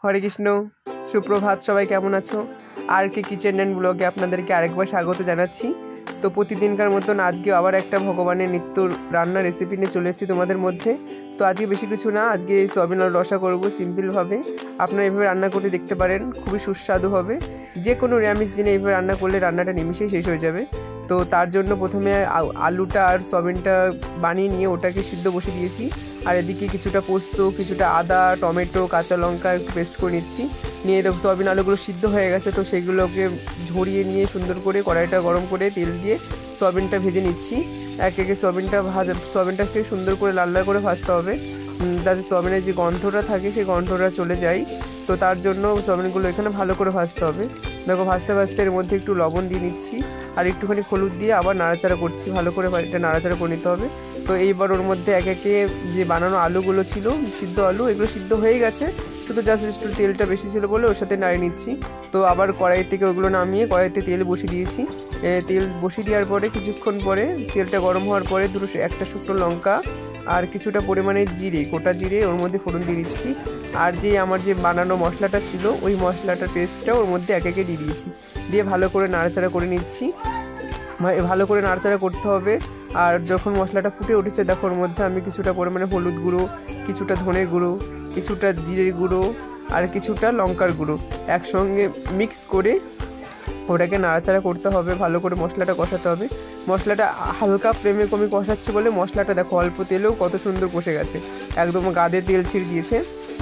হরে কৃষ্ণ, সুপ্রভাত। সবাই কেমন আছো? আর কে কিচেন অ্যান্ড ব্লগে আপনাদেরকে আরেকবার স্বাগত জানাচ্ছি। তো প্রতিদিনকার মতন আজকে আবার একটা ভগবানের নিত্য রান্নার রেসিপি নিয়ে চলে এসেছি তোমাদের মধ্যে। তো আজকে বেশি কিছু না, আজকে সয়াবিন আলুর রসা করবো সিম্পলভাবে। আপনারা এভাবে রান্না করতে দেখতে পারেন, খুবই সুস্বাদু হবে। যে কোনো নিরামিষ দিনে এইভাবে রান্না করলে রান্নাটা নিমিশেই শেষ হয়ে যাবে। তো তার জন্য প্রথমে আলুটা আর সয়াবিনটা বানিয়ে নিয়ে ওটাকে সিদ্ধ বসে দিয়েছি। আর এদিকে কিছুটা পোস্ত, কিছুটা আদা, টমেটো, কাঁচা লঙ্কা একটু পেস্ট করে নিচ্ছি। নিয়ে দেখো সয়াবিন আলুগুলো সিদ্ধ হয়ে গেছে, তো সেইগুলোকে ঝরিয়ে নিয়ে সুন্দর করে কড়াইটা গরম করে তেল দিয়ে সয়াবিনটা ভেজে নিচ্ছি। এক একে সয়াবিনটাকে সুন্দর করে লাল লাল করে ভাজতে হবে, যাতে সয়াবিনের যে গন্ধটা থাকে সেই গন্ধটা চলে যায়। তো তার জন্য সয়াবিনগুলো এখানে ভালো করে ভাজতে হবে। দেখো ভাজতে ভাজতে এর মধ্যে একটু লবণ দিয়ে নিচ্ছি আর একটুখানি হলুদ দিয়ে আবার নাড়াচাড়া করছি, ভালো করে এটা নাড়াচাড়া করে নিতে হবে। তো এইবার ওর মধ্যে এক একে যে বানানো আলুগুলো ছিল, সিদ্ধ আলু, এগুলো সিদ্ধ হয়ে গেছে, শুধু জাস্ট একটু তেলটা বেশি ছিল বলে ওর সাথে নাড়িয়ে নিচ্ছি। তো আবার কড়াই থেকে ওগুলো নামিয়ে কড়াইতে তেল বসিয়ে দিয়েছি। তেল বসিয়ে দেওয়ার পরে কিছুক্ষণ পরে তেলটা গরম হওয়ার পরে একটা শুকনো লঙ্কা আর কিছুটা পরিমাণে জিরে, গোটা জিরে ওর মধ্যে ফোড়ন দিয়ে দিচ্ছি। আর যে আমার যে বানানো মশলাটা ছিল ওই মশলাটার পেস্টটা ওর মধ্যে এক একে দিয়ে দিয়েছি, দিয়ে ভালো করে নাড়াচাড়া করে নিচ্ছি। ভালো করে নাড়াচাড়া করতে হবে। আর যখন মশলাটা ফুটে উঠেছে দেখো ওর মধ্যে আমি কিছুটা পরিমাণে হলুদ গুঁড়ো, কিছুটা ধনের গুঁড়ো, কিছুটা জিরের গুঁড়ো আর কিছুটা লঙ্কার গুঁড়ো একসঙ্গে মিক্স করে ওটাকে নাড়াচাড়া করতে হবে, ভালো করে মশলাটা কষাতে হবে। মশলাটা হালকা ফ্লেমে কমে কষাচ্ছে বলে মশলাটা দেখো অল্প তেলেও কত সুন্দর কষে গেছে, একদম গাদে তেল ছিঁড়ে দিয়েছে।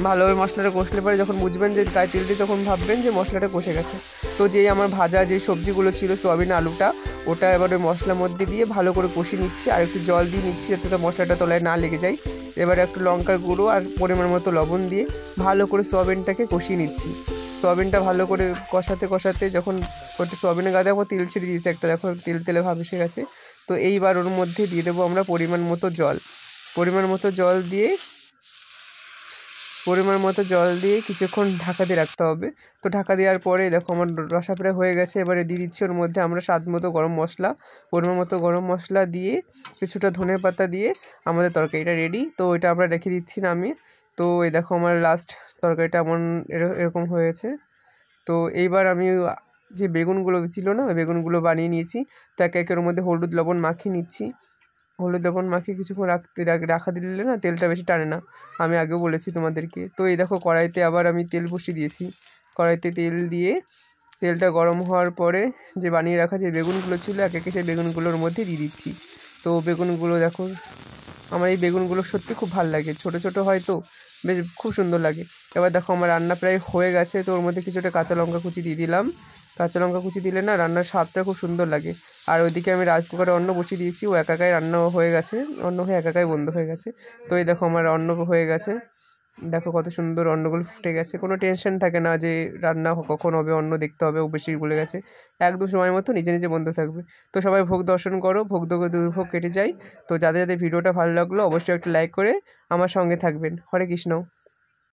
ভালোভাবে মশলাটা কষলে পরে যখন বুঝবেন যে গায়ে তেল দিয়ে তখন ভাববেন যে মশলাটা কষে গেছে। তো যেই আমার ভাজা যে সবজিগুলো ছিল সয়াবিন আলুটা, ওটা এবার ওই মশলার মধ্যে দিয়ে ভালো করে কষিয়ে নিচ্ছি আর একটু জল দিয়ে নিচ্ছি যাতে মশলাটা তলায় না লেগে যায়। এবার একটু লঙ্কার গুঁড়ো আর পরিমাণ মতো লবণ দিয়ে ভালো করে সয়াবিনটাকে কষিয়ে নিচ্ছি। সয়াবিনটা ভালো করে কষাতে কষাতে যখন ওটা সয়াবিনের গায়ে দেখো তেল ছেড়ে দিয়েছে একটা, দেখো তেল তেলে ভাব এসে গেছে। তো এইবার ওর মধ্যে দিয়ে দেবো আমরা পরিমাণ মতো জল দিয়ে কিছুক্ষণ ঢাকা দিয়ে রাখতে হবে। তো ঢাকা দেওয়ার পরে দেখো আমার রসা প্রায় হয়ে গেছে। এবারে দিয়ে দিচ্ছি ওর মধ্যে আমরা স্বাদ মতো পরিমাণ মতো গরম মশলা দিয়ে কিছুটা ধনে পাতা দিয়ে আমাদের তরকারিটা রেডি। তো এটা আমরা রেখে দিচ্ছি নামিয়ে। তো এই দেখো আমার লাস্ট তরকারিটা এরকম হয়েছে। তো এইবার আমি যে বেগুনগুলো ছিল না, ওই বেগুনগুলো বানিয়ে নিয়েছি। তো এক একের মধ্যে হলুদ লবণ মাখিয়ে নিচ্ছি। হলুদ লবণ মাখিয়ে কিছুক্ষণ রাখা দিলে না তেলটা বেশি টানে না, আমি আগেও বলেছি তোমাদেরকে। তো এই দেখো কড়াইতে আবার আমি তেল বসিয়ে দিয়েছি। কড়াইতে তেল দিয়ে তেলটা গরম হওয়ার পরে যে বানিয়ে রাখা যে বেগুনগুলো ছিল এক একে সেই বেগুনগুলোর মধ্যে দিয়ে দিচ্ছি। তো বেগুনগুলো দেখো, আমার এই বেগুনগুলো সত্যি খুব ভালো লাগে, ছোটো ছোটো হয় তো বেশ খুব সুন্দর লাগে। এবার দেখো আমার রান্না প্রায় হয়ে গেছে। তো ওর মধ্যে কিছুটা কাঁচা লঙ্কা কুচি দিয়ে দিলাম। কাঁচা লঙ্কা কুচি দিলে না রান্নার স্বাদটা খুব সুন্দর লাগে। আর ওইদিকে আমি রাইস কুকারে অন্ন বসিয়ে দিয়েছি, ও একাকাই রান্না হয়ে গেছে, অন্ন হয়ে একাকাই বন্ধ হয়ে গেছে। তো এই দেখো আমার অন্ন হয়ে গেছে, দেখো কত সুন্দর অন্নগুলো ফুটে গেছে, কোনো টেনশন থাকে না যে রান্না কখন হবে, অন্ন দেখতে হবে ও বেশি বলে গেছে, একদম সময় মতো নিজে নিজে বন্ধ থাকবে। তো সবাই ভোগ দর্শন করো, ভোগ দুর্ভোগ কেটে যায়। তো যাদের যাদের ভিডিওটা ভালো লাগলো অবশ্যই একটা লাইক করে আমার সঙ্গে থাকবেন। হরে কৃষ্ণ।